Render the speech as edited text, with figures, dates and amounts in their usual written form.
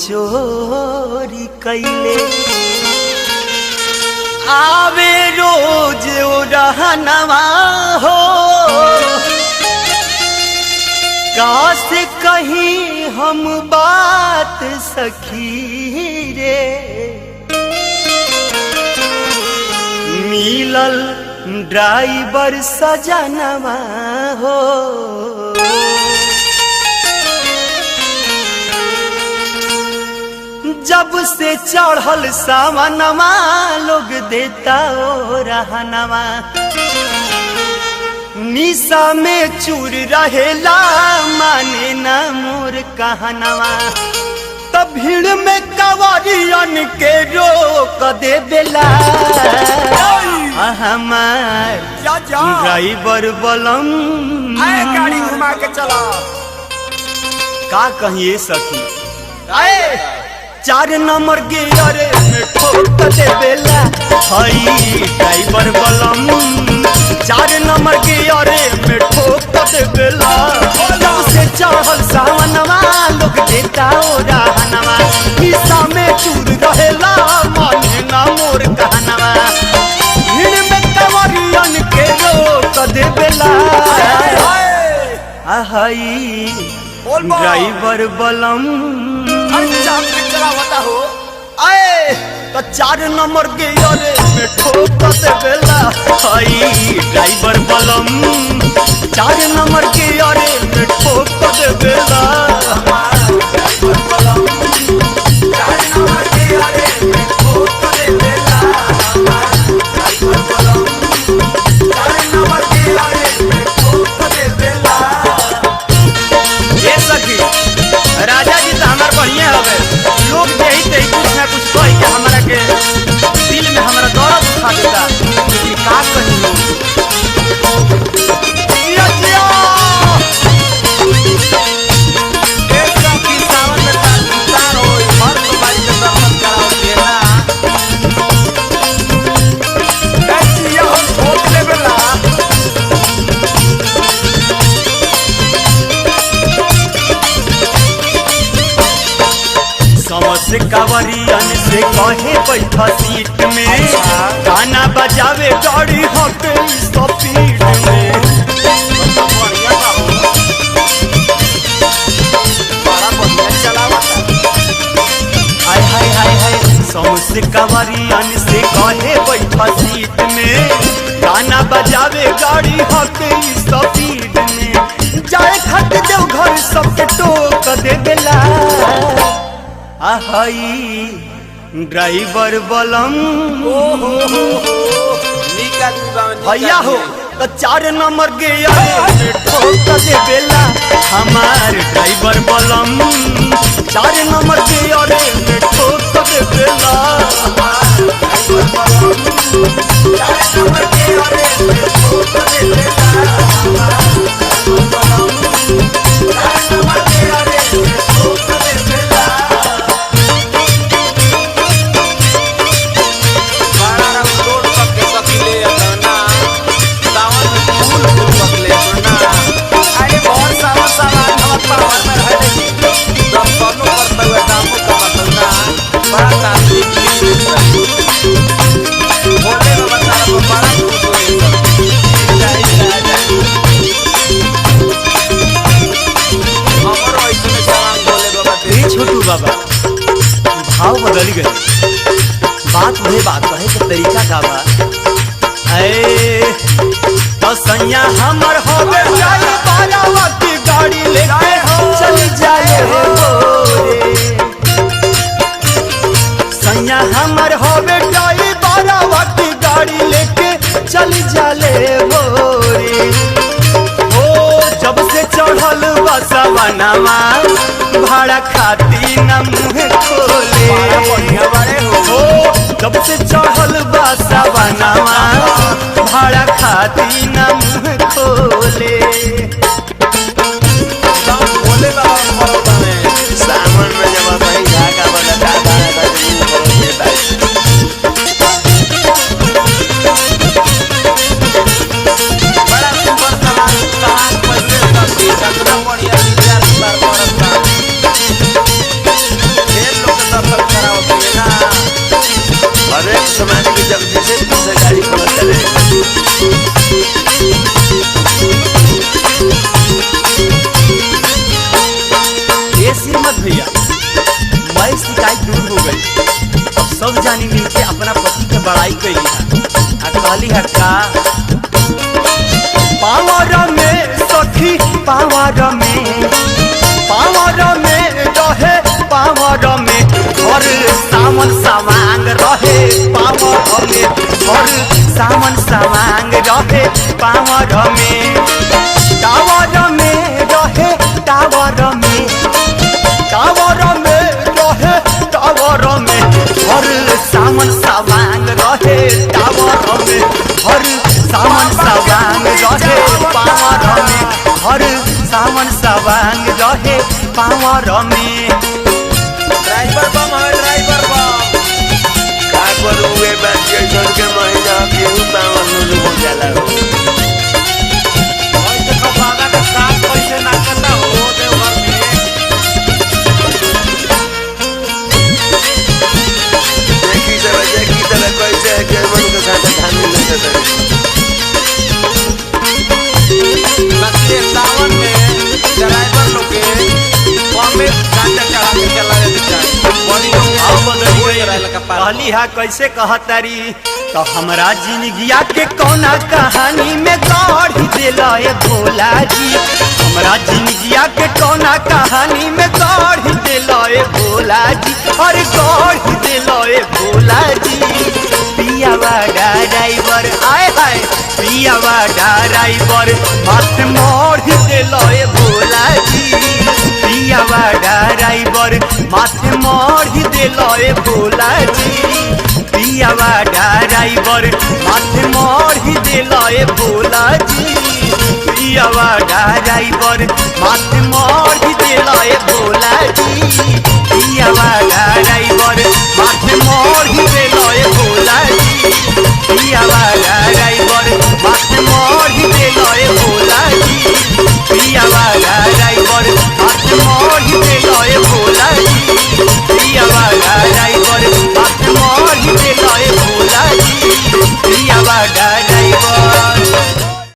चोरी कैले आवे रोज रहनवा हो काश कहीं हम बात सखी रे मिलल ड्राइवर सजनवा हो जब से चढ़ल सावनवा लोग देता ओ रहनवा निशा में चूर रहेला माने ना मोर कहनवा तब भीड़ में कवरियन के रोक दे बेला हमार ड्राइवर बलम गाड़ी घुमा के चला का कहिए सखी आए 4 नंबर गियर में ठोक दे बेला हई ड्राइवर बलम 4 नंबर गियर में ठोक दे बेला से चढ़ल सावनवा लोग देता ओ रहनवा निशा में चूर रहेला माने ना मोर कहनवा भीड़ में कवरियन के रोक दे बेला हई ड्राइवर बलम हो आए तो 4 नंबर गियर में ठोक दे बेला हई ड्राइवर बलम 4 नंबर गियर में ठोक दे बेला ड्राइवर बलम 4 नंबर गियर में ठोक दे बेला ड्राइवर बलम 4 नंबर गियर में ठोक दे बेला ये सखी राजा जी तो हमार बढ़िया हवे लोग यही ते कुछ ना कुछ कह के हमरा के दिल में हमरा दर्द उठा देता कि का कही सावन में तार हो हर बारी के दर्शन कराओ देना ऐसी हम ठोक ले बेला समझ कावरियन से कहे बैठा सीट में गाना बजावे गाड़ी हके स्पीड में बढ़िया बा हो बड़ा बढ़िया चलावा हाय हाय हाय हाय समझ कावरियन से कहे बैठा सीट में गाना बजावे गाड़ी हके स्पीड में जाए खट देव घर सबके टोक दे बेला हई ड्राइवर बलम भैया हो तो 4 नंबर गियर में ठोक दे बेला हमार ड्राइवर बलम 4 नंबर गियर में ठोक दे बेला ड्राइवर बलम 4 नंबर गियर में ठोक दे बेला ड्राइवर बलम 4 नंबर गियर में ठोक दे बेला छोटू बाबा भाव बदल गए बात वही बात कहे के तरीका का बा ए तो सैया हमर होवे जाए बारावा की गाड़ी लेके चली जाए रे सैया हमर होवे जाए बारावा की गाड़ी लेके चली जाले रे ओ जब से चढ़ल बसवनवा भाड़ा खाती न मुँह खोले हो जब से चढ़ल बसवनवा भाड़ा खाती न मुँह खोले सावन में जब भाई धागा बना बड़ा सुंदर सलाह बढ़िया भैया मैं शिकायत दूर हो गई। अब सब जानी मिलके अपना पति के बड़ाई कैली है आ कहली है का पावर में सखी पावर में रहे पावर में और सावन सवांग रहे पावर में और सावन सवांग रहे पावर में टावर में रहे टावर में रहे टावर में और सावन सवांग रहे टावर में और सावन सवांग रहे पावर में और सावन सवांग रहे पावर में। ड्राइवर बम है ड्राइवर बम का करू ए बात के जन के महीना केहू पावन में हो जाला हो और तो बाबा का साथ पैसे ना करता हो देवघर में देखी तरह कैसे के मन के साथ धान में लेते बाकी सावन में ड्राइवर लोग के में गांजा चढ़ा के चला जाता बॉडी कहली है कैसे कहतारी तो हमरा जिंदगिया के कौना कहानी में गढ़ दिला भोला जी हमरा जिंदगिया के कौना कहानी में गढ़ दिला भोला जी और गढ़ दिला भोला जी पियावा ड्राइवर आए हाय पियावा ड्राइवर माथे मोड़ दिला भोला जी पियावा ड्राइवर माथे मोड़ दिला भोला जी पियावा ड्राइवर माथे मोड़ दिला भोला जी पियावा ड्राइवर माथे मोड़ दिला भोला जी पियावा ड्राइवर